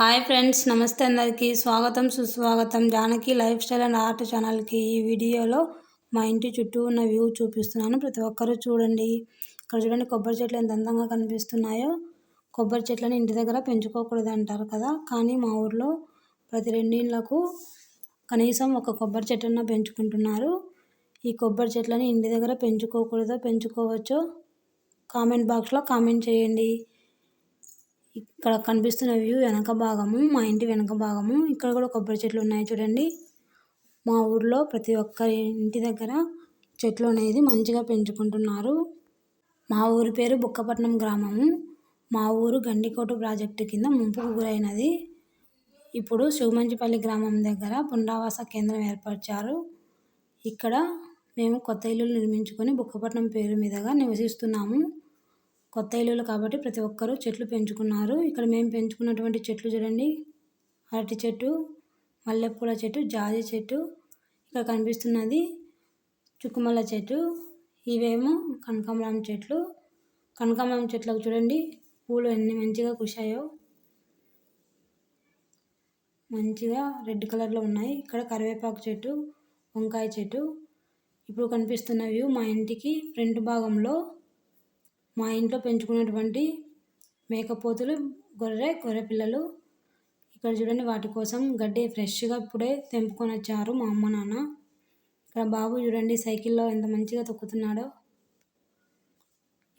Hi friends, నమస్తే అందరికీ స్వాగతం సుస్వాగతం. Janaki life style and art ఛానల్కి. ఈ వీడియోలో మా ఇంటి చుట్టూ ఉన్న వ్యూ చూపిస్తున్నాను, ప్రతి ఒక్కరూ చూడండి. ఇక్కడ చూడండి, కొబ్బరి చెట్లు ఎంత అందంగా కనిపిస్తున్నాయో. కొబ్బరి చెట్లని ఇంటి దగ్గర పెంచుకోకూడదు అంటారు కదా, కానీ మా ఊర్లో ప్రతి 2 ఇళ్లకు కనీసం ఒక కొబ్బరి చెట్టున పెంచుకుంటున్నారు. ఈ కొబ్బరి చెట్లని ఇంటి దగ్గర పెంచుకోకూడదో పెంచుకోవచ్చో కామెంట్ బాక్స్లో కామెంట్ చేయండి. ఇక్కడ కనిపిస్తున్న వ్యూ వెనక భాగము, మా ఇంటి వెనక భాగము. ఇక్కడ కూడా కొబ్బరి చెట్లు ఉన్నాయి చూడండి. మా ఊర్లో ప్రతి ఒక్క ఇంటి దగ్గర చెట్లు అనేది మంచిగా పెంచుకుంటున్నారు. మా ఊరి పేరు బుక్కపట్నం గ్రామము. మా ఊరు గండికోట ప్రాజెక్టు కింద ముంపుకు గురైనది. ఇప్పుడు శివమంచిపల్లి గ్రామం దగ్గర పునరావాస కేంద్రం ఏర్పరిచారు. ఇక్కడ మేము కొత్త ఇల్లులు నిర్మించుకొని బుక్కపట్నం పేరు మీదుగా నివసిస్తున్నాము. కొత్త ఇల్లులు కాబట్టి ప్రతి ఒక్కరూ చెట్లు పెంచుకున్నారు. ఇక్కడ మేము పెంచుకున్నటువంటి చెట్లు చూడండి, అరటి చెట్టు, మల్లెపూల చెట్టు, జాజి చెట్టు, ఇక్కడ కనిపిస్తున్నది చుక్కుమల్ల చెట్టు, ఇవేమో కనకాంబరం చెట్లు. కనకాంబరం చెట్లకు చూడండి పూలు ఎన్ని మంచిగా కుషాయో, మంచిగా రెడ్ కలర్లో ఉన్నాయి. ఇక్కడ కరివేపాకు చెట్టు, వంకాయ చెట్టు. ఇప్పుడు కనిపిస్తున్న వ్యూ మా ఇంటికి ఫ్రంట్ భాగంలో మా ఇంట్లో పెంచుకున్నటువంటి మేకపోతులు, గొర్రె పిల్లలు. ఇక్కడ చూడండి, వాటి కోసం గడ్డి ఫ్రెష్గా ఇప్పుడే తెంపుకొని వచ్చారు మా అమ్మ నాన్న. ఇక్కడ బాబు చూడండి సైకిల్లో ఎంత మంచిగా తొక్కుతున్నాడో.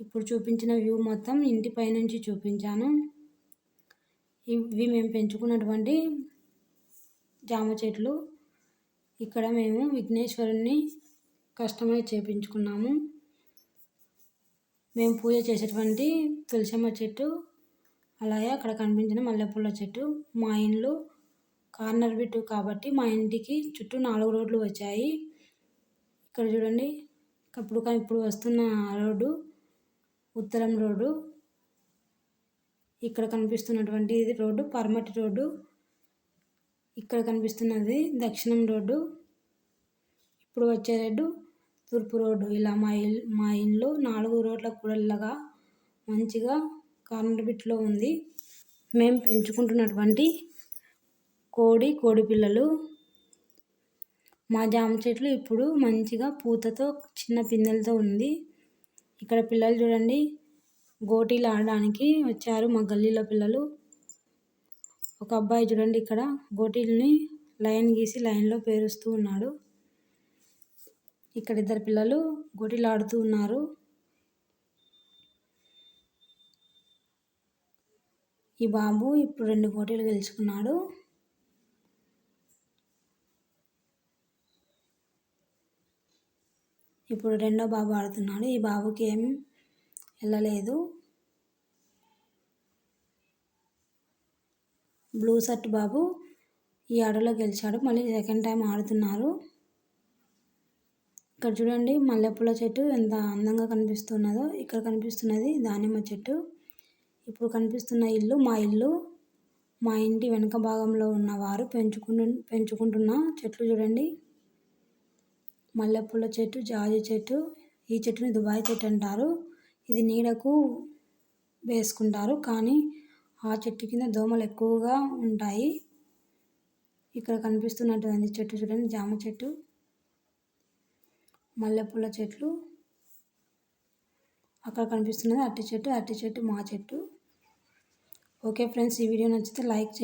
ఇప్పుడు చూపించిన వ్యూ మొత్తం ఇంటి పైనుంచి చూపించాను. ఇవి మేము పెంచుకున్నటువంటి జామ చెట్లు. ఇక్కడ మేము విఘ్నేశ్వరుణ్ణి కస్టమైజ్ చేయించుకున్నాము. మేము పూజ చేసేటువంటి తులసమ్మ చెట్టు, అలాగే అక్కడ కనిపించిన మల్లెపూల చెట్టు. మా ఇల్లు కార్నర్ బిట్టు కాబట్టి మా ఇంటికి చుట్టూ 4 రోడ్లు వచ్చాయి. ఇక్కడ చూడండి, ఇప్పుడు వస్తున్న రోడ్డు ఉత్తరం రోడ్డు. ఇక్కడ కనిపిస్తున్నటువంటి ఇది రోడ్డు పర్మటి రోడ్డు. ఇక్కడ కనిపిస్తున్నది దక్షిణం రోడ్డు. ఇప్పుడు వచ్చే రోడ్డు తూర్పు రోడ్డు. ఇలా మా ఇల్లు 4 రోడ్ల కూడలిగా మంచిగా కార్నర్ బిట్లో ఉంది. మేము పెంచుకుంటున్నటువంటి కోడి పిల్లలు. మా జామ చెట్లు ఇప్పుడు మంచిగా పూతతో చిన్న పిందెలతో ఉంది. ఇక్కడ పిల్లలు చూడండి గోటీలు ఆడడానికి వచ్చారు, మా గల్లీలో పిల్లలు. ఒక అబ్బాయి చూడండి ఇక్కడ గోటీలని లైన్ గీసి లైన్లో పేరుస్తూ ఉన్నాడు. ఇక్కడ 2 పిల్లలు గోటీలు ఆడుతూ ఉన్నారు. ఈ బాబు ఇప్పుడు 2 గోటీలు గెలుచుకున్నాడు. ఇప్పుడు రెండో బాబు ఆడుతున్నాడు. ఈ బాబుకి ఏం వెళ్ళలేదు. బ్లూ షర్ట్ బాబు ఈ ఆటలో గెలిచాడు, మళ్ళీ సెకండ్ టైం ఆడుతున్నారు. ఇక్కడ చూడండి మల్లెపూల చెట్టు ఎంత అందంగా కనిపిస్తున్నదో. ఇక్కడ కనిపిస్తున్నది దానిమ్మ చెట్టు. ఇప్పుడు కనిపిస్తున్న ఇల్లు మా ఇల్లు. మా ఇంటి వెనక భాగంలో ఉన్నవారు పెంచుకుంటున్న చెట్లు చూడండి. మల్లెపూల చెట్టు, జాజి చెట్టు. ఈ చెట్టుని దుబాయ్ చెట్టు అంటారు. ఇది నీడకు వేసుకుంటారు, కానీ ఆ చెట్టు కింద దోమలు ఎక్కువగా ఉంటాయి. ఇక్కడ కనిపిస్తున్నటువంటి చెట్టు చూడండి, జామ చెట్టు, మల్లెపూల చెట్లు. అక్కడ కనిపిస్తున్నది అరటి చెట్టు మా చెట్టు. ఓకే ఫ్రెండ్స్, ఈ వీడియో నచ్చితే లైక్ చేయండి.